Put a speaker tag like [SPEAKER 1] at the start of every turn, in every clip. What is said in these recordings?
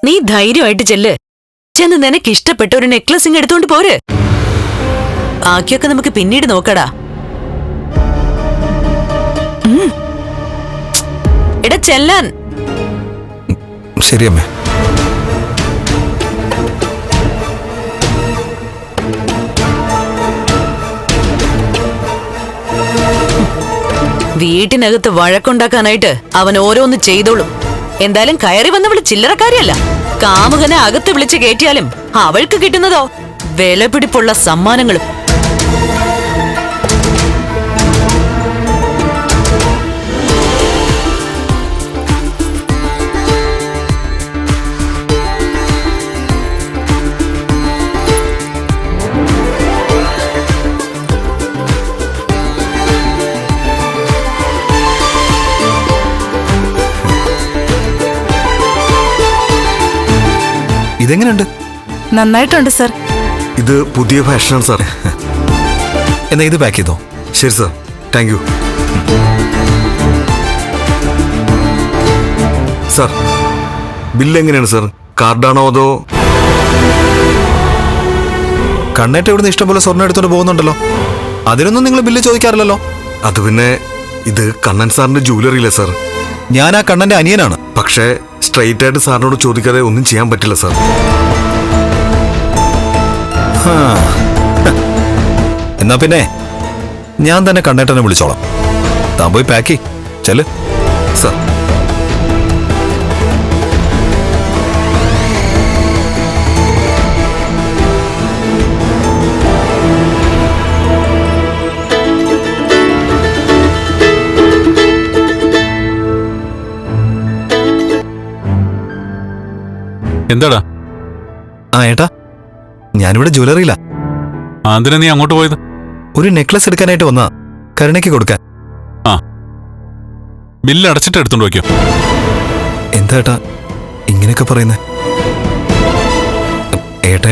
[SPEAKER 1] നീ ധൈര്യമായിട്ട് ചെല്ല്. ചെന്ന് നിനക്ക് ഇഷ്ടപ്പെട്ട ഒരു നെക്ലസിങ് എടുത്തോണ്ട് പോര്. ബാക്കിയൊക്കെ നമുക്ക് പിന്നീട് നോക്കടാ. എടാ ചെല്ലാൻ.
[SPEAKER 2] ശരി അമ്മേ.
[SPEAKER 1] വീട്ടിനകത്ത് വഴക്കുണ്ടാക്കാനായിട്ട് അവൻ ഓരോന്ന് ചെയ്തോളും. എന്തായാലും കയറി വന്നവള് ചില്ലറക്കാരിയല്ല. കാമുകനെ അകത്ത് വിളിച്ച് കയറ്റിയാലും അവൾക്ക് കിട്ടുന്നതോ വിലപിടിപ്പുള്ള സമ്മാനങ്ങളും.
[SPEAKER 2] ഇതെങ്ങനെയുണ്ട്?
[SPEAKER 3] നന്നായിട്ടുണ്ട് സർ.
[SPEAKER 4] ഇത് പുതിയ ഫാഷനാണ് സാർ.
[SPEAKER 2] എന്നാ ഇത് പാക്ക് ചെയ്തോ.
[SPEAKER 4] ശരി sir, thank you. Sir, bill എങ്ങനെയാണ് സാർ? കാർഡാണോ അതോ?
[SPEAKER 2] കണ്ണേറ്റ ഇവിടുന്ന് ഇഷ്ടംപോലെ സ്വർണ്ണം എടുത്തോണ്ട് പോകുന്നുണ്ടല്ലോ, അതിനൊന്നും നിങ്ങൾ ബില്ല് ചോദിക്കാറില്ലല്ലോ.
[SPEAKER 4] അത് പിന്നെ ഇത് കണ്ണൻ സാറിന്റെ ജൂവലറിയില്ലേ സാർ.
[SPEAKER 2] ഞാൻ ആ കണ്ണന്റെ അനിയനാണ്.
[SPEAKER 4] പക്ഷേ സ്ട്രെയിറ്റ് ആയിട്ട് സാറിനോട് ചോദിക്കാതെ ഒന്നും ചെയ്യാൻ പറ്റില്ല സാർ.
[SPEAKER 2] എന്നാ പിന്നെ ഞാൻ തന്നെ കണ്ണേട്ടനെ വിളിച്ചോളാം. താൻ പോയി പാക്ക് ചെല്.
[SPEAKER 4] സാർ,
[SPEAKER 5] എന്താടാ?
[SPEAKER 2] ആ ഏട്ടാ, ഞാനിവിടെ ജ്വല്ലറിയില്ല.
[SPEAKER 5] എന്തിനാ നീ അങ്ങോട്ട് പോയത്?
[SPEAKER 2] ഒരു നെക്ലസ് എടുക്കാനായിട്ട് വന്നാ, കരുണയ്ക്ക് കൊടുക്കാൻ.
[SPEAKER 5] ആ, ബില്ല് അടച്ചിട്ട് എടുത്തോണ്ട് വയ്ക്കോ.
[SPEAKER 2] എന്താ ഏട്ടാ ഇങ്ങനെയൊക്കെ പറയുന്നേ?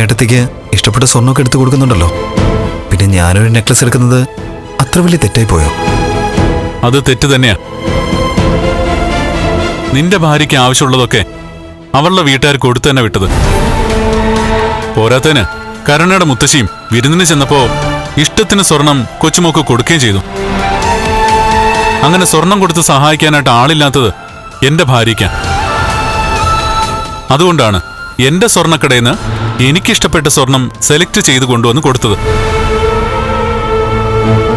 [SPEAKER 2] ഏട്ടത്തേക്ക് ഇഷ്ടപ്പെട്ട സ്വർണ്ണമൊക്കെ എടുത്തു കൊടുക്കുന്നുണ്ടല്ലോ, പിന്നെ ഞാനൊരു നെക്ലസ് എടുക്കുന്നത് അത്ര വലിയ തെറ്റായി പോയോ?
[SPEAKER 5] അത് തെറ്റ് തന്നെയാ. നിന്റെ ഭാര്യയ്ക്ക് ആവശ്യമുള്ളതൊക്കെ അവളുടെ വീട്ടുകാർ കൊടുത്തു തന്നെ വിട്ടത്. പോരാത്തതിന് കരുണയുടെ മുത്തശ്ശിയും വിരുന്നിന് ചെന്നപ്പോ ഇഷ്ടത്തിന് സ്വർണം കൊച്ചുമോക്ക് കൊടുക്കുകയും ചെയ്തു. അങ്ങനെ സ്വർണം കൊടുത്ത് സഹായിക്കാനായിട്ട് ആളില്ലാത്തത് എന്റെ ഭാര്യയ്ക്കാ. അതുകൊണ്ടാണ് എന്റെ സ്വർണ്ണക്കടയിൽ നിന്ന് എനിക്കിഷ്ടപ്പെട്ട സ്വർണം സെലക്ട് ചെയ്ത് കൊണ്ടുവന്ന് കൊടുത്തത്.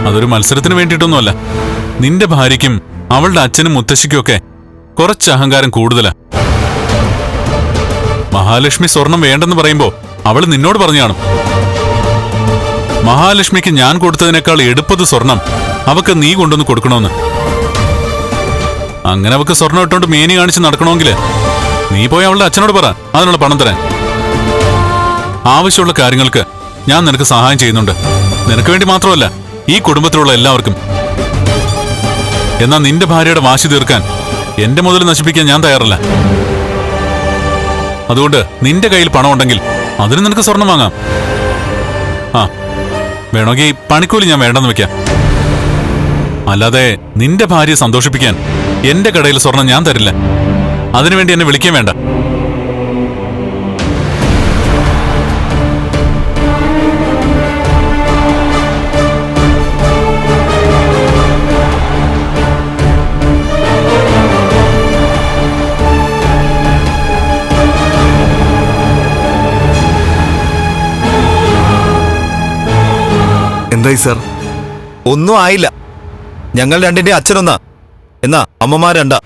[SPEAKER 5] അതൊരു മത്സരത്തിന് വേണ്ടിയിട്ടൊന്നുമല്ല. നിന്റെ ഭാര്യയ്ക്കും അവളുടെ അച്ഛനും മുത്തശ്ശിക്കും ഒക്കെ കുറച്ച് അഹങ്കാരം കൂടുതലാ. മഹാലക്ഷ്മി സ്വർണം വേണ്ടെന്ന് പറയുമ്പോ അവള് നിന്നോട് പറഞ്ഞു കാണും, മഹാലക്ഷ്മിക്ക് ഞാൻ കൊടുത്തതിനേക്കാൾ എടുപ്പത് സ്വർണം അവക്ക് നീ കൊണ്ടുവന്ന് കൊടുക്കണമെന്ന്. അങ്ങനെ അവക്ക് സ്വർണം ഇട്ടോണ്ട് മേനി കാണിച്ച് നടക്കണമെങ്കിൽ നീ പോയി അവളുടെ അച്ഛനോട് പറ അതിനുള്ള പണം തരാൻ. ആവശ്യമുള്ള കാര്യങ്ങൾക്ക് ഞാൻ നിനക്ക് സഹായം ചെയ്യുന്നുണ്ട്. നിനക്ക് വേണ്ടി മാത്രമല്ല, ഈ കുടുംബത്തിലുള്ള എല്ലാവർക്കും. എന്നാ നിന്റെ ഭാര്യയുടെ വാശി തീർക്കാൻ എന്റെ മുതൽ നശിപ്പിക്കാൻ ഞാൻ തയ്യാറല്ല. അതുകൊണ്ട് നിന്റെ കയ്യിൽ പണം ഉണ്ടെങ്കിൽ അതിന് നിനക്ക് സ്വർണം വാങ്ങാം. ആ, വേണമെങ്കിൽ പണിക്കൂലി ഞാൻ വേണ്ടെന്ന് വെക്കാം. അല്ലാതെ നിന്റെ ഭാര്യയെ സന്തോഷിപ്പിക്കാൻ എന്റെ കടയിൽ സ്വർണം ഞാൻ തരില്ല. അതിനുവേണ്ടി എന്നെ വിളിക്കാൻ വേണ്ട.
[SPEAKER 4] എന്തായി സാർ?
[SPEAKER 2] ഒന്നും ആയില്ല. ഞങ്ങൾ രണ്ടിന്റെ അച്ഛനൊന്നാ, എന്നാ അമ്മമാർ രണ്ടാ.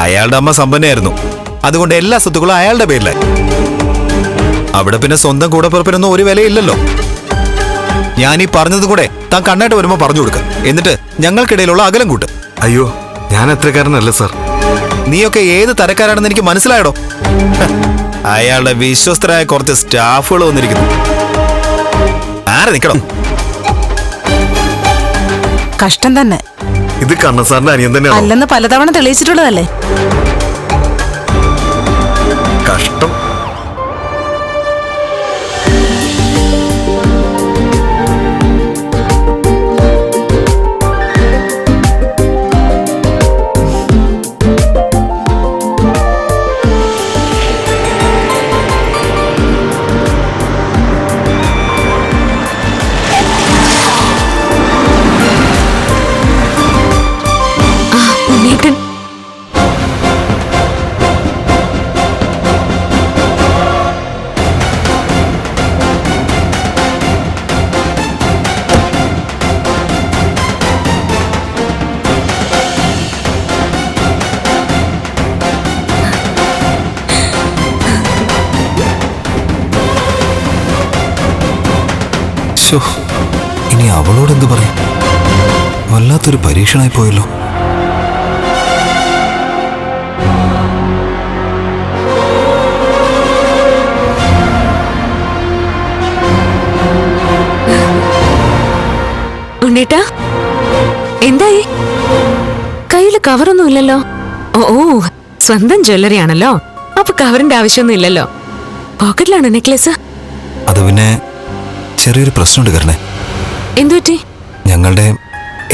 [SPEAKER 2] അയാളുടെ അമ്മ സമ്പന്നയായിരുന്നു, അതുകൊണ്ട് എല്ലാ സ്വത്തുക്കളും അയാളുടെ പേരിലായി. അവിടെ പിന്നെ സ്വന്തം കൂടപ്പിറപ്പിനൊന്നും ഒരു വിലയില്ലല്ലോ. ഞാനീ പറഞ്ഞത് കൂടെ താൻ കണ്ണായിട്ട് വരുമ്പോ പറഞ്ഞു കൊടുക്ക. എന്നിട്ട് ഞങ്ങൾക്കിടയിലുള്ള അകലം കൂട്ട്.
[SPEAKER 4] അയ്യോ, ഞാൻ അത്രക്കാരനല്ല സാർ.
[SPEAKER 2] നീയൊക്കെ ഏത് തരക്കാരാണെന്ന് എനിക്ക് മനസ്സിലായടോ. അയാളുടെ വിശ്വസ്തരായ കുറച്ച് സ്റ്റാഫുകൾ വന്നിരിക്കുന്നു. ആരെ നിക്കണം?
[SPEAKER 3] കഷ്ടം തന്നെ.
[SPEAKER 4] ഇത് കണ്ണൻ സാറിന്റെ അനിയൻ തന്നെയാണോ?
[SPEAKER 3] അല്ലെന്ന് പലതവണ തെളിയിച്ചിട്ടുള്ളതല്ലേ.
[SPEAKER 4] കഷ്ടം.
[SPEAKER 2] ശോ, ഇനി അവളോട് എന്ത് പറയും? വല്ലാത്തൊരു പരീക്ഷണായി പോയല്ലോ.
[SPEAKER 6] ഉണ്ണേട്ടാ, എന്തായി? കയ്യില് കവറൊന്നും ഇല്ലല്ലോ. ഓ ഓ, സ്വന്തം ജ്വല്ലറി ആണല്ലോ, അപ്പൊ കവറിന്റെ ആവശ്യമൊന്നും ഇല്ലല്ലോ. പോക്കറ്റിലാണോ നെക്ലേസ്?
[SPEAKER 2] അത് പിന്നെ ചെറിയൊരു പ്രശ്നമുണ്ട് കരണേ.
[SPEAKER 6] എന്തുപറ്റി?
[SPEAKER 2] ഞങ്ങളുടെ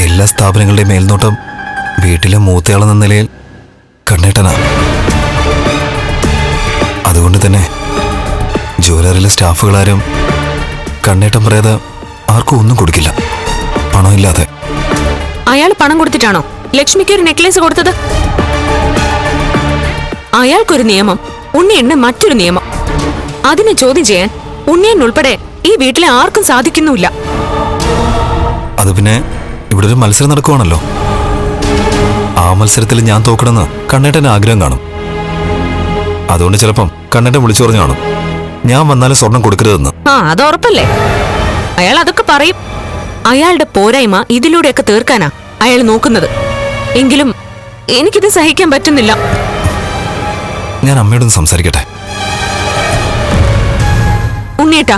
[SPEAKER 2] എല്ലാ സ്ഥാപനങ്ങളുടെയും മേൽനോട്ടം വീട്ടിലെ മൂത്തയാളെന്ന നിലയിൽ കണ്ണേട്ടനാ. അതുകൊണ്ട് തന്നെ ജ്വല്ലറിയിലെ സ്റ്റാഫുകളാരും കണ്ണേട്ടൻ പറയാതെ ആർക്കും ഒന്നും കൊടുക്കില്ല, പണമില്ലാതെ.
[SPEAKER 6] അയാൾ പണം കൊടുത്തിട്ടാണോ ലക്ഷ്മിക്ക് ഒരു നെക്ലേസ് കൊടുത്തത്? അയാൾക്കൊരു നിയമം, ഉണ്ണിയണ്ണ മറ്റൊരു നിയമം. അതിനെ ചോദ്യം ചെയ്യാൻ ഉണ്ണിയൻ ഉൾപ്പെടെ ഈ വീട്ടിലെ ആർക്കും സാധിക്കുന്നുമില്ല.
[SPEAKER 2] അത് പിന്നെ ഇവിടെ ഒരു മത്സരം നടക്കുവാണല്ലോ. ആ മത്സരത്തിൽ ഞാൻ തോക്കണമെന്ന് കണ്ണേട്ടന് ആഗ്രഹം കാണും. അതുകൊണ്ട് ചിലപ്പം കണ്ണേട്ടൻ വിളിച്ചു പറഞ്ഞു കാണും, ഞാൻ വന്നാലും സ്വർണം കൊടുക്കരുതെന്ന്.
[SPEAKER 6] ആ, അത് ഉറപ്പല്ലേ? അയാൾ അതൊക്കെ പറയും. അയാളുടെ പോരായ്മ ഇതിലൂടെയൊക്കെ തീർക്കാനാ അയാൾ നോക്കുന്നത്. എങ്കിലും എനിക്കിത് സഹിക്കാൻ പറ്റുന്നില്ല.
[SPEAKER 2] ഞാൻ അമ്മയോടൊന്ന് സംസാരിക്കട്ടെ.
[SPEAKER 6] ഉണ്ണിയേട്ടാ,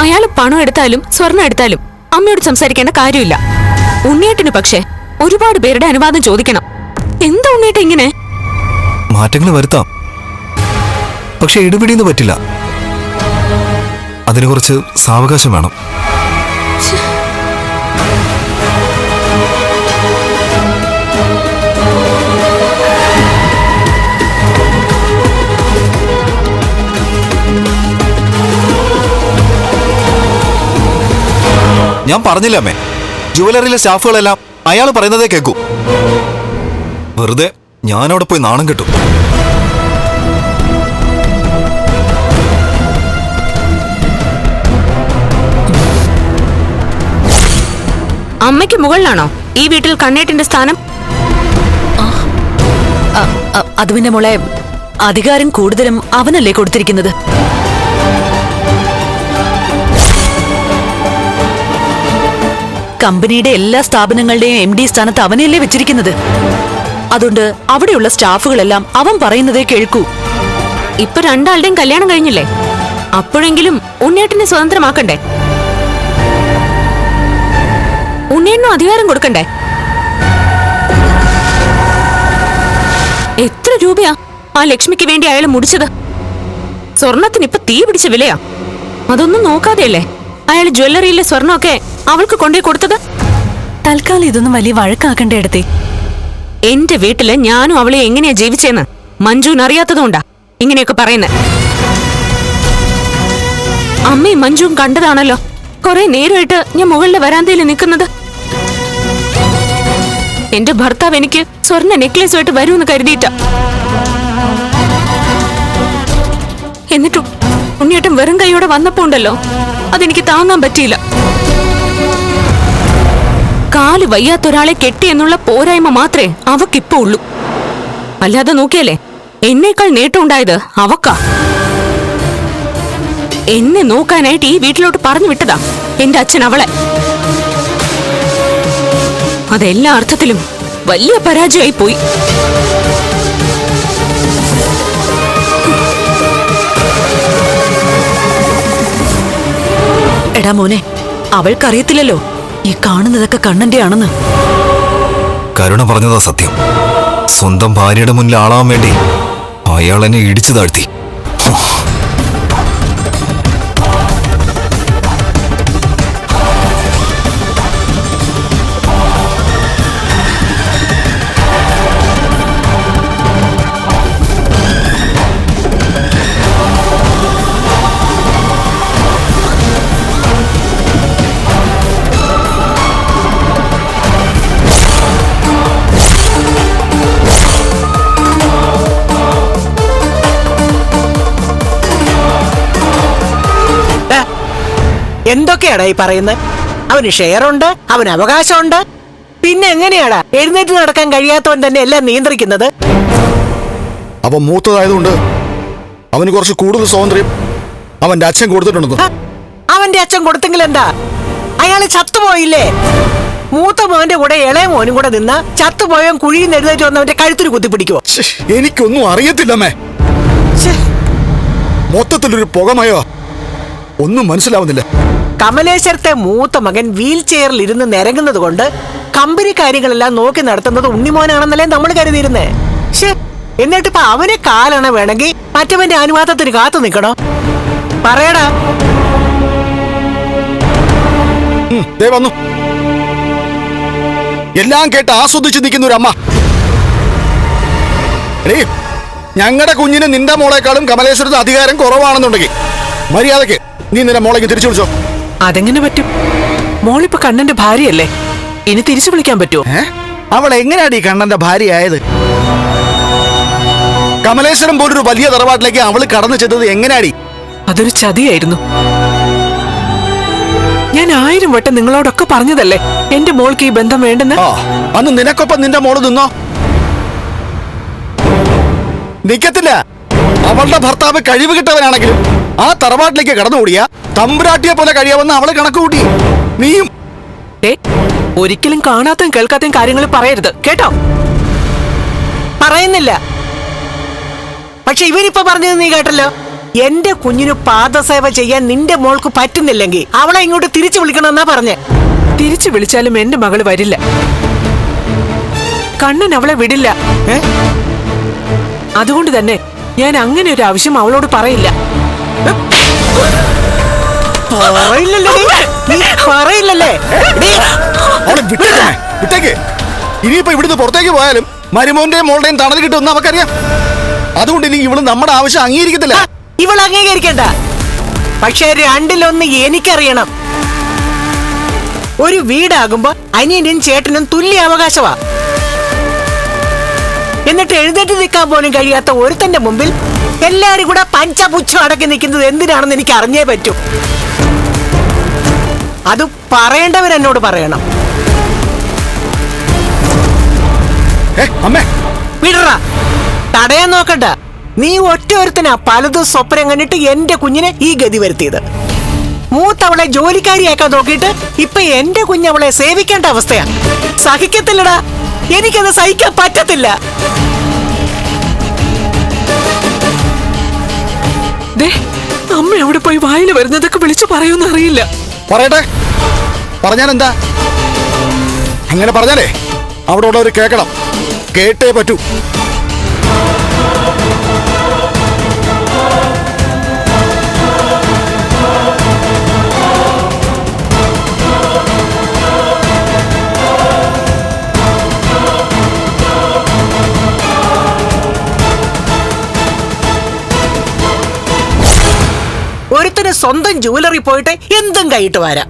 [SPEAKER 6] അയാൾ പണം എടുത്താലും സ്വർണം എടുത്താലും അമ്മയോട് സംസാരിക്കേണ്ട കാര്യമില്ല. ഉണ്ണിയേട്ടന് പക്ഷേ ഒരുപാട് പേരുടെ അനുവാദം ചോദിക്കണം. എന്താ ഉണ്ണിയേട്ട ഇങ്ങനെ?
[SPEAKER 2] മാറ്റങ്ങൾ വരുത്താം, പക്ഷെ ഇടുപിടിന്ന് പറ്റില്ല. അതിന് കുറച്ച് സാവകാശം വേണം. ഞാൻ പറഞ്ഞില്ല അമ്മേ, ജുവലറിയിലെ സ്റ്റാഫുകളെല്ലാം അയാൾ പറയുന്നതേ കേൾക്കൂ. വെറുതെ ഞാനവിടെ പോയി നാണം കിട്ടും.
[SPEAKER 6] അമ്മയ്ക്ക് മുകളിലാണോ ഈ വീട്ടിൽ കണ്ണേട്ടിന്റെ സ്ഥാനം?
[SPEAKER 1] അത് പിന്നെ മോളെ, അധികാരം കൂടുതലും അവനല്ലേ കൊടുത്തിരിക്കുന്നത്. കമ്പനിയുടെ എല്ലാ സ്ഥാപനങ്ങളുടെയും MD സ്ഥാനത്ത് അവനെയല്ലേ വെച്ചിരിക്കുന്നത്. അതുകൊണ്ട് അവിടെയുള്ള സ്റ്റാഫുകളെല്ലാം അവൻ പറയുന്നതേ കേൾക്കൂ.
[SPEAKER 6] ഇപ്പൊ രണ്ടാളുടെയും കല്യാണം കഴിഞ്ഞില്ലേ? അപ്പോഴെങ്കിലും ഉണ്ണിയേട്ടനെ സ്വതന്ത്രമാക്കണ്ടേ? ഉണ്ണിയേട്ടനും അധികാരം കൊടുക്കണ്ടേ? എത്ര രൂപയാ ആ ലക്ഷ്മിക്ക് വേണ്ടി അയാൾ മുടിച്ചത്? സ്വർണത്തിന് ഇപ്പൊ തീ പിടിച്ച വിലയാ. അതൊന്നും നോക്കാതെയല്ലേ അയാൾ ജ്വല്ലറിയിലെ സ്വർണമൊക്കെ അവൾക്ക് കൊണ്ടേ കൊടുത്തത്.
[SPEAKER 3] തൽക്കാലം ഇതൊന്നും വലിയ വഴക്കാക്കണ്ടേ എടുത്തേ.
[SPEAKER 6] എന്റെ വീട്ടില് ഞാനും അവളെ എങ്ങനെയാ ജീവിച്ചെന്ന് മഞ്ജുവിന് അറിയാത്തതുകൊണ്ടാ ഇങ്ങനെയൊക്കെ പറയുന്നത്. അമ്മയും മഞ്ജുവും കണ്ടതാണല്ലോ കുറെ നേരമായിട്ട് ഞാൻ മുകളിലെ വരാന്തയിൽ നിൽക്കുന്നത്. എന്റെ ഭർത്താവ് എനിക്ക് സ്വർണ്ണ നെക്ലേസുമായിട്ട് വരുമെന്ന് കരുതിയിട്ട. എന്നിട്ടും ഉണ്ണിയേട്ടൻ വെറും കൈയോടെ വന്നപ്പോ ഉണ്ടല്ലോ, അതെനിക്ക് താങ്ങാൻ പറ്റിയില്ല. കാല് വയ്യാത്തൊരാളെ കെട്ടി എന്നുള്ള പോരായ്മ മാത്രമേ അവക്കിപ്പോ ഉള്ളൂ. അല്ലാതെ നോക്കിയല്ലേ എന്നേക്കാൾ നേട്ടം ഉണ്ടായത് അവക്കാ. എന്നെ നോക്കാനായിട്ട് ഈ വീട്ടിലോട്ട് പറഞ്ഞു വിട്ടതാ എന്റെ അച്ഛൻ അവളെ. അതെല്ലാ അർത്ഥത്തിലും വലിയ പരാജയമായി പോയി.
[SPEAKER 1] എടാ മോനെ, അവൾക്കറിയത്തില്ലല്ലോ ഈ കാണുന്നതൊക്കെ കണ്ണന്റെ ആണെന്ന്.
[SPEAKER 2] കരുണ പറഞ്ഞതാ സത്യം. സ്വന്തം ഭാര്യയുടെ മുന്നിൽ ആളാവാൻ വേണ്ടി അയാൾ എന്നെ ഇടിച്ചു താഴ്ത്തി.
[SPEAKER 7] എന്തൊക്കെയാടാ ഈ പറയുന്നത്? അവന് ഷെയറുണ്ട്, അവന് അവകാശമുണ്ട്. പിന്നെ എങ്ങനെയാടാ എഴുന്നേറ്റ് നടക്കാൻ കഴിയാത്തവൻ തന്നെ എല്ലാം നിയന്ത്രിക്കുന്നത്?
[SPEAKER 8] അവൻ മൂത്തതായതുകൊണ്ട് അവന് കുറച്ച് കൂടുതൽ സ്വാതന്ത്ര്യം അവന്റെ അച്ഛൻ കൊടുത്തിട്ടുണ്ടെന്ന്.
[SPEAKER 7] അവൻ അവന്റെ അച്ഛൻ കൊടുത്തെങ്കിൽ എന്താ? അയാള് ചത്തുപോയില്ലേ? മൂത്ത മോന്റെ കൂടെ ഇളയ മോനും കൂടെ നിന്ന ചത്തുപോയവൻ കുഴിയിൽ എഴുന്നേറ്റ് വന്നവന്റെ കഴുത്തിന് കുത്തിപ്പിടിക്കുവോ?
[SPEAKER 8] എനിക്കൊന്നും അറിയത്തില്ലമ്മേ. മൊത്തത്തിലൊരു പുകമയോ, ഒന്നും മനസ്സിലാവുന്നില്ല.
[SPEAKER 7] കമലേശ്വരത്തെ മൂത്ത മകൻ വീൽ ചെയറിൽ ഇരുന്ന് നിരങ്ങുന്നത് കൊണ്ട് കമ്പനി കാര്യങ്ങളെല്ലാം നോക്കി നടത്തുന്നത് ഉണ്ണിമോനാണെന്നല്ലേ നമ്മൾ കരുതിയിരുന്നേ. എന്നിട്ടിപ്പോ അവനെ കാലണ വേണമെങ്കിൽ മറ്റവന്റെ അനുവാദത്തിന് കാത്തു നിൽക്കണോ? പറയടാ.
[SPEAKER 8] ദേ വന്നു. എല്ലാം കേട്ട് ആസ്വദിച്ച് നിൽക്കുന്ന ഒരു അമ്മ. ഞങ്ങളുടെ കുഞ്ഞിന് നിന്റെ മോളെക്കാളും കമലേശ്വരത്ത് അധികാരം കുറവാണെന്നുണ്ടെങ്കിൽ മര്യാദക്ക് നീ നിന്റെ മോളേക്ക് തിരിച്ചു വിളിച്ചോ.
[SPEAKER 9] അതെങ്ങനെ പറ്റും? മോളിപ്പോ കണ്ണന്റെ ഭാര്യയല്ലേ, ഇനി തിരിച്ചു വിളിക്കാൻ പറ്റുമോ?
[SPEAKER 8] അവൾ എങ്ങനെയാടി കണ്ണന്റെ ഭാര്യയായത്? കമലേശ്വരം പോലൊരു വലിയ തറവാട്ടിലേക്ക് അവള് കടന്നു ചെന്നത് എങ്ങനെയാടി?
[SPEAKER 9] അതൊരു ചതിയായിരുന്നു. ഞാൻ 1000 വട്ടം നിങ്ങളോടൊക്കെ പറഞ്ഞതല്ലേ എന്റെ മോൾക്ക് ഈ ബന്ധം വേണ്ടെന്ന്.
[SPEAKER 8] അന്ന് നിനക്കൊപ്പം നിന്റെ മോള് നിന്നോ? നിക്കത്തില്ല. അവളുടെ ഭർത്താവ് കഴിവ് കിട്ടവനാണെങ്കിലും ആ തറവാട്ടിലേക്ക് കടന്നുകൂടിയ തമ്പുരാട്ടിയെ പോലെ കഴിയാമെന്ന് അവള് കണക്ക് കൂട്ടി. നീയും
[SPEAKER 9] ഒരിക്കലും കാണാത്തയും കേൾക്കാത്തയും കാര്യങ്ങൾ പറയരുത് കേട്ടോ.
[SPEAKER 7] പറയുന്നില്ല. പക്ഷെ ഇവരിപ്പോ പറഞ്ഞത് നീ കേട്ടല്ലോ. എന്റെ കുഞ്ഞിന് പാദസേവ ചെയ്യാൻ നിന്റെ മോൾക്ക് പറ്റുന്നില്ലെങ്കിൽ അവളെ ഇങ്ങോട്ട് തിരിച്ചു വിളിക്കണമെന്നാ പറഞ്ഞേ.
[SPEAKER 9] തിരിച്ചു വിളിച്ചാലും എന്റെ മകള് വരില്ല. കണ്ണൻ അവളെ വിടില്ല. അതുകൊണ്ട് തന്നെ ഞാൻ അങ്ങനെ ഒരു ആവശ്യം അവളോട് പറയില്ല.
[SPEAKER 7] പറയില്ലല്ലേ?
[SPEAKER 8] വിട്ടേക്ക്. ഇനിയിപ്പോ ഇവിടുന്ന് പുറത്തേക്ക് പോയാലും മരുമോന്റെയും മോളുടെയും തണൽ കിട്ടുമെന്ന് നമുക്കറിയാം. അതുകൊണ്ട് ഇനി ഇവള് നമ്മുടെ ആവശ്യം അംഗീകരിക്കത്തില്ല.
[SPEAKER 7] ഇവൾ അംഗീകരിക്കണ്ട. പക്ഷെ രണ്ടിലൊന്ന് എനിക്കറിയണം. ഒരു വീടാകുമ്പോ അനിയനും ചേട്ടനും തുല്യ അവകാശമാ. എന്നിട്ട് എഴുന്നേറ്റ് നിൽക്കാൻ പോലും കഴിയാത്ത ഒരുത്തന്റെ മുമ്പിൽ എല്ലാരും കൂടെ പഞ്ചപുച്ഛം അടക്കി നിൽക്കുന്നത് എന്തിനാണെന്ന് എനിക്ക് അറിഞ്ഞേ പറ്റൂ. അത് പറയേണ്ടവരെന്നോട് പറയണം. വിടറ, തടയാൻ നോക്കണ്ട. നീ ഒറ്റ ഒരുത്തനാ പലതും സ്വപ്നം കണ്ടിട്ട് എന്റെ കുഞ്ഞിനെ ഈ ഗതി വരുത്തിയത്. മൂത്തവളെ ജോലിക്കാരിയാക്കാൻ നോക്കിയിട്ട് ഇപ്പൊ എന്റെ കുഞ്ഞവളെ സേവിക്കേണ്ട അവസ്ഥയാ. സഹിക്കത്തില്ലടാ, എനിക്കത് സഹിക്കാൻ പറ്റത്തില്ല.
[SPEAKER 9] അമ്മ അവിടെ പോയി വായിൽ വരുന്നതൊക്കെ വിളിച്ചു പറയൂന്ന് അറിയില്ല.
[SPEAKER 8] പറയട്ടെ, പറഞ്ഞാലെന്താ? അങ്ങനെ പറഞ്ഞാലേ അവിടെ ഉള്ളവർ കേൾക്കണം. കേട്ടേ പറ്റൂ.
[SPEAKER 7] ഒരുത്തിന് സ്വന്തം ജുവലറി പോയിട്ട് എന്തും കൈയിട്ട് വരാം.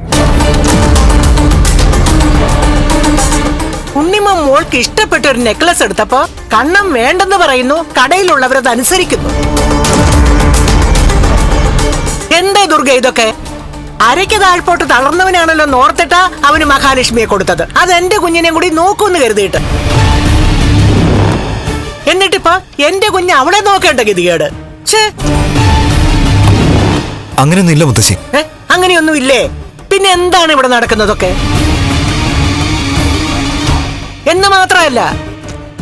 [SPEAKER 7] ഉണ്ണിമ മോൾക്ക് ഇഷ്ടപ്പെട്ട ഒരു നെക്ലസ് എടുത്തപ്പോ കണ്ണം വേണ്ടെന്ന് പറയുന്നു, കടയിലുള്ളവരത് അനുസരിക്കുന്നു. എന്താ ദുർഗ ഇതൊക്കെ? അരയ്ക്ക് താഴ്പോട്ട് തളർന്നവനാണല്ലോ നോർത്തിട്ടാ അവന് മഹാലക്ഷ്മിയെ കൊടുത്തത്. അത് എന്റെ കുഞ്ഞിനെ കൂടി നോക്കൂന്ന് കരുതിയിട്ട്. എന്നിട്ടിപ്പോ എന്റെ കുഞ്ഞ് അവളെ നോക്കേണ്ട ഗതികേട്.
[SPEAKER 2] അങ്ങനെയൊന്നും ഇല്ല മുത്തശ്ശി.
[SPEAKER 7] അങ്ങനെയൊന്നും ഇല്ലേ? പിന്നെ എന്താണ് ഇവിടെ നടക്കുന്നതൊക്കെ? എന്ന് മാത്രമല്ല,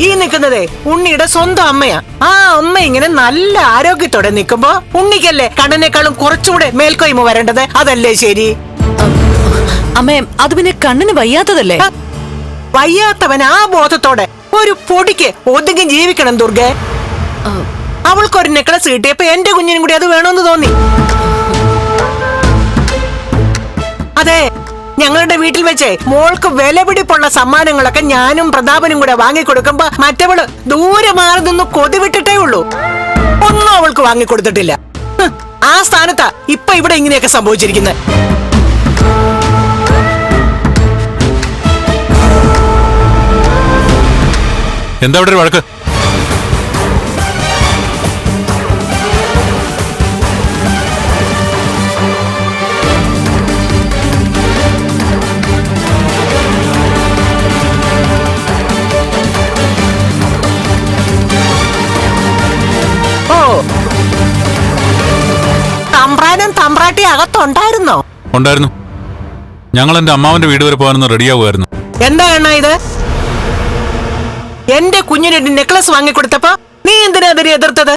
[SPEAKER 7] ഈ നിൽക്കുന്നതേ ഉണ്ണിയുടെ സ്വന്തം അമ്മയാ. ആ അമ്മ ഇങ്ങനെ നല്ല ആരോഗ്യത്തോടെ നിൽക്കുമ്പോ ഉണ്ണിക്കല്ലേ കണ്ണനേക്കാളും കുറച്ചുകൂടെ മേൽക്കോയ്മ വരേണ്ടത്? അതല്ലേ ശരി?
[SPEAKER 1] അമ്മേ, അത് പിന്നെ കണ്ണിന് വയ്യാത്തതല്ലേ?
[SPEAKER 7] വയ്യാത്തവൻ ആ ബോധത്തോടെ ഒരു പൊടിക്ക് ഒതുങ്ങി ജീവിക്കണം ദുർഗെ. അവൾക്കൊരു നെക്ലസ് കിട്ടിയപ്പോ എന്റെ കുഞ്ഞിനും കൂടി അത് വേണമെന്ന് തോന്നി. അതെ, ഞങ്ങളുടെ വീട്ടിൽ വെച്ച് മോൾക്ക് വിലപിടിപ്പുള്ള സമ്മാനങ്ങളൊക്കെ ഞാനും പ്രതാപനും കൂടെ വാങ്ങിക്കൊടുക്കുമ്പോ മറ്റവള് ദൂരെ മാറി നിന്ന് കൊതിവിട്ടിട്ടേ ഉള്ളൂ. ഒന്നും അവൾക്ക് വാങ്ങിക്കൊടുത്തിട്ടില്ല. ആ സ്ഥാനത്താ ഇപ്പൊ ഇവിടെ ഇങ്ങനെയൊക്കെ സംഭവിച്ചിരിക്കുന്നത്.
[SPEAKER 5] എന്താ ഇവിടെ ഒരു വഴക്ക്?
[SPEAKER 7] തമ്പ്രാനും തമ്പ്രാട്ടി അകത്തുണ്ടായിരുന്നോ?
[SPEAKER 5] ഉണ്ടായിരുന്നു. ഞങ്ങൾ എന്റെ അമ്മാവന്റെ വീട് വരെ പോകാനൊന്ന് റെഡിയാവുമായിരുന്നു.
[SPEAKER 7] എന്താ അണ്ണാ ഇത്? എന്റെ കുഞ്ഞിന് നെക്ലസ് വാങ്ങിക്കൊടുത്തപ്പോ നീ എന്തിനാ അതിനെ എതിർത്തത്?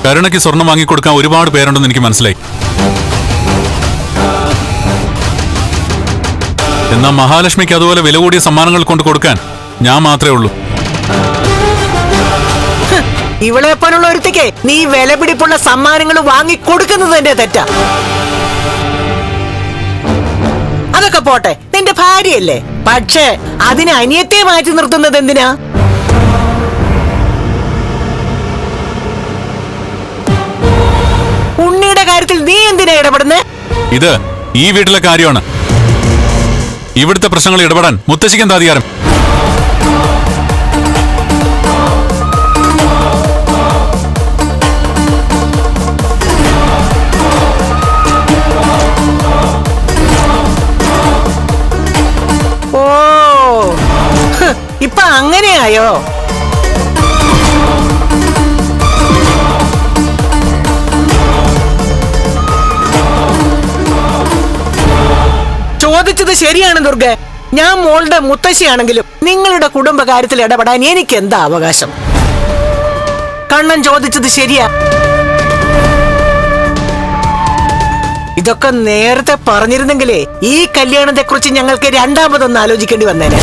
[SPEAKER 5] കരുണയ്ക്ക് സ്വർണം വാങ്ങിക്കൊടുക്കാൻ ഒരുപാട് പേരുണ്ടെന്ന് എനിക്ക് മനസ്സിലായി. എന്നാൽ മഹാലക്ഷ്മിക്ക് അതുപോലെ വില കൂടിയ സമ്മാനങ്ങൾ കൊണ്ട് കൊടുക്കാൻ ഞാൻ മാത്രമേ ഉള്ളൂ.
[SPEAKER 7] ഇവളെ പോലുള്ള ഒരുത്തിക്ക് നീ വില പിടിപ്പുള്ള സമ്മാനങ്ങൾ വാങ്ങിക്കൊടുക്കുന്നത് എന്റെ തെറ്റാ. അതൊക്കെ പോട്ടെ, നിന്റെ ഭാര്യയല്ലേ. പക്ഷേ അതിന് അനിയത്തെ മാറ്റി നിർത്തുന്നത് എന്തിനാ? ഉണ്ണിയുടെ കാര്യത്തിൽ നീ എന്തിനാ ഇടപെടുന്നേ?
[SPEAKER 5] ഇത് ഈ വീട്ടിലെ കാര്യമാണ്. ഇവിടുത്തെ പ്രശ്നങ്ങൾ ഇടപെടാൻ മുത്തശ്ശിക്ക് എന്താ അധികാരം?
[SPEAKER 7] ഓ, ഇപ്പൊ അങ്ങനെയായോ? ചോദിച്ചത് ശരിയാണ് ദുർഗ. ഞാൻ മോളുടെ മുത്തശ്ശിയാണെങ്കിലും നിങ്ങളുടെ കുടുംബകാര്യത്തിൽ ഇടപെടാൻ എനിക്ക് എന്താ അവകാശം? കണ്ണൻ ചോദിച്ചത് ശരിയാ. ഇതൊക്കെ നേരത്തെ പറഞ്ഞിരുന്നെങ്കിലേ ഈ കല്യാണത്തെ കുറിച്ച് ഞങ്ങൾക്ക് രണ്ടാമതൊന്ന് ആലോചിക്കേണ്ടി വന്നേനെ.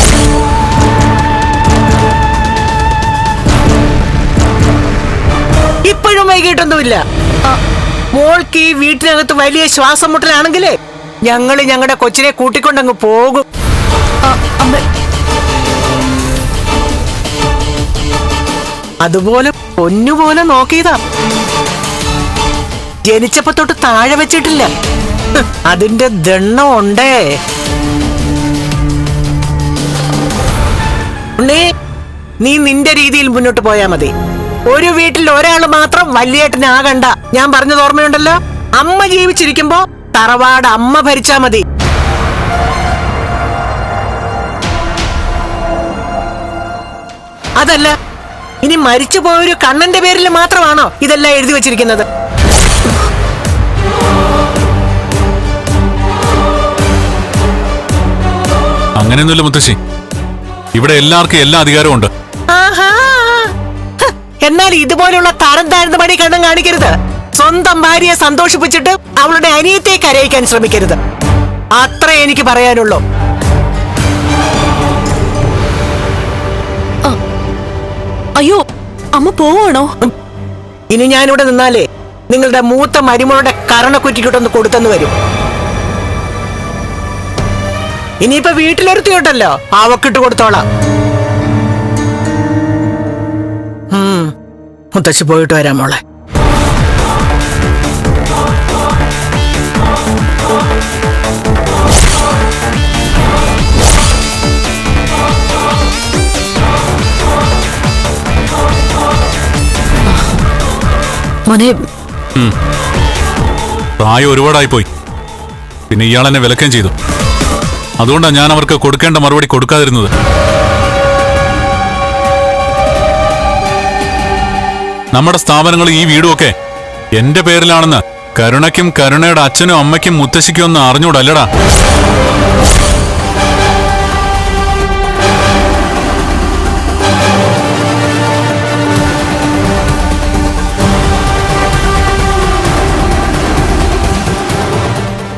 [SPEAKER 7] ഇപ്പോഴും വൈകിട്ടൊന്നുമില്ല. മോൾക്ക് ഈ വീട്ടിനകത്ത് വലിയ ശ്വാസം മുട്ടലാണെങ്കിലേ ഞങ്ങള് ഞങ്ങളുടെ കൊച്ചിനെ കൂട്ടിക്കൊണ്ടങ്ങ് പോകും. അതുപോലെ പൊന്നുപോലെ നോക്കിയതാ. ജനിച്ചപ്പോ തൊട്ട് താഴെ വെച്ചിട്ടില്ല. അതിന്റെ ദണ്ണം ഉണ്ടേ. ഉണ്ണി, നീ നിന്റെ രീതിയിൽ മുന്നോട്ട് പോയാ മതി. ഒരു വീട്ടിൽ ഒരാൾ മാത്രം വലിയേട്ടനാകണ്ട. ഞാൻ പറഞ്ഞത് ഓർമ്മയുണ്ടല്ലോ. അമ്മ ജീവിച്ചിരിക്കുമ്പോ തറവാട് അമ്മ ഭരിച്ചാ മതി. അതല്ല, ഇനി മരിച്ചു പോയൊരു കണ്ണന്റെ പേരിൽ മാത്രമാണോ ഇതെല്ലാം എഴുതി വച്ചിരിക്കുന്നത്?
[SPEAKER 5] അങ്ങനെയൊന്നുമില്ല മുത്തശ്ശി. ഇവിടെ എല്ലാവർക്കും എല്ലാ അധികാരവും ഉണ്ട്.
[SPEAKER 7] ആഹാ, എന്നാൽ ഇതുപോലുള്ള തരം താഴ്ന്ന പണി കണ്ണൻ കാണിക്കരുത്. സ്വന്തം ഭാര്യയെ സന്തോഷിപ്പിച്ചിട്ട് അവളുടെ അനിയത്തെ കരയിക്കാൻ ശ്രമിക്കരുത്. അത്രേ എനിക്ക് പറയാനുള്ളൂ.
[SPEAKER 3] അയ്യോ, അമ്മ പോവാണോ?
[SPEAKER 7] ഇനി ഞാനിവിടെ നിന്നാലേ നിങ്ങളുടെ മൂത്ത മരുമകളുടെ കരണക്കുറ്റിക്കൊട്ടൊന്ന് കൊടുത്തെന്ന് വരും. ഇനിയിപ്പോ വീട്ടിലൊരുത്തിയോട്ടല്ലോ, അവക്കിട്ട് കൊടുത്തോളാം. മുത്തശ്ശി പോയിട്ട് വരാം മോളെ.
[SPEAKER 3] മോനെ,
[SPEAKER 5] പ്രായം ഒരുപാടായി പോയി. പിന്നെ ഇയാൾ എന്നെ വിലക്കുകയും ചെയ്തു. അതുകൊണ്ടാണ് ഞാൻ അവർക്ക് കൊടുക്കേണ്ട മറുപടി കൊടുക്കാതിരുന്നത്. നമ്മുടെ സ്ഥാപനങ്ങളും ഈ വീടുമൊക്കെ എന്റെ പേരിലാണെന്ന് കരുണയ്ക്കും കരുണയുടെ അച്ഛനും അമ്മയ്ക്കും മുത്തശ്ശിക്കും ഒന്നും അറിഞ്ഞൂടല്ലടാ.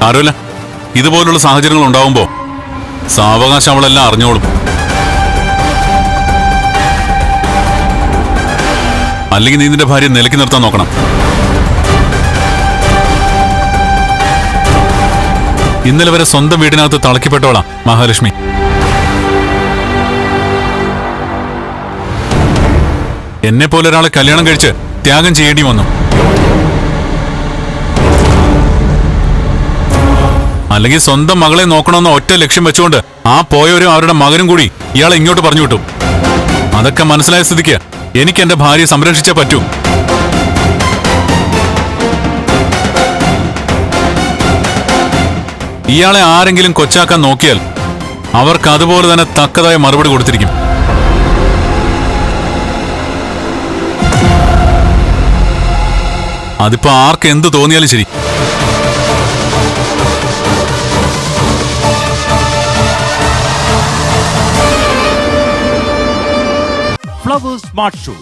[SPEAKER 5] ആരുമല്ല, ഇതുപോലുള്ള സാഹചര്യങ്ങൾ ഉണ്ടാവുമ്പോ സാവകാശം അവളെല്ലാം അറിഞ്ഞോളും. അല്ലെങ്കിൽ നീ നിന്റെ ഭാര്യയെ നിലയ്ക്ക് നിർത്താൻ നോക്കണം. ഇന്നലെ വരെ സ്വന്തം വീടിനകത്ത് തളയ്ക്കപ്പെട്ടവളാ മഹാലക്ഷ്മി. എന്നെ പോലെ ഒരാളെ കല്യാണം കഴിച്ച് ത്യാഗം ചെയ്യേണ്ടി വന്നു. അല്ലെങ്കിൽ സ്വന്തം മകളെ നോക്കണമെന്ന ഒറ്റ ലക്ഷ്യം വെച്ചുകൊണ്ട് ആ പോയവരും അവരുടെ മകനും കൂടി ഇയാളെ ഇങ്ങോട്ട് പറഞ്ഞു വിട്ടു. അതൊക്കെ മനസ്സിലായ സ്ഥിതിക്ക് എനിക്ക് എന്റെ ഭാര്യയെ സംരക്ഷിച്ചേ പറ്റൂ. ഇയാളെ ആരെങ്കിലും കൊച്ചാക്കാൻ നോക്കിയാൽ അവർക്ക് അതുപോലെ തന്നെ തക്കതായ മറുപടി കൊടുത്തിരിക്കും. അതിപ്പോ ആർക്ക് എന്ത് തോന്നിയാലും ശരി.
[SPEAKER 10] ഫ്ലവേഴ്സ് സ്മാർട്ട് ഷോ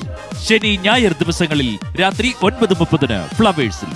[SPEAKER 10] ശനി ഞായർ ദിവസങ്ങളിൽ രാത്രി 9:30 ഫ്ലവേഴ്സിൽ.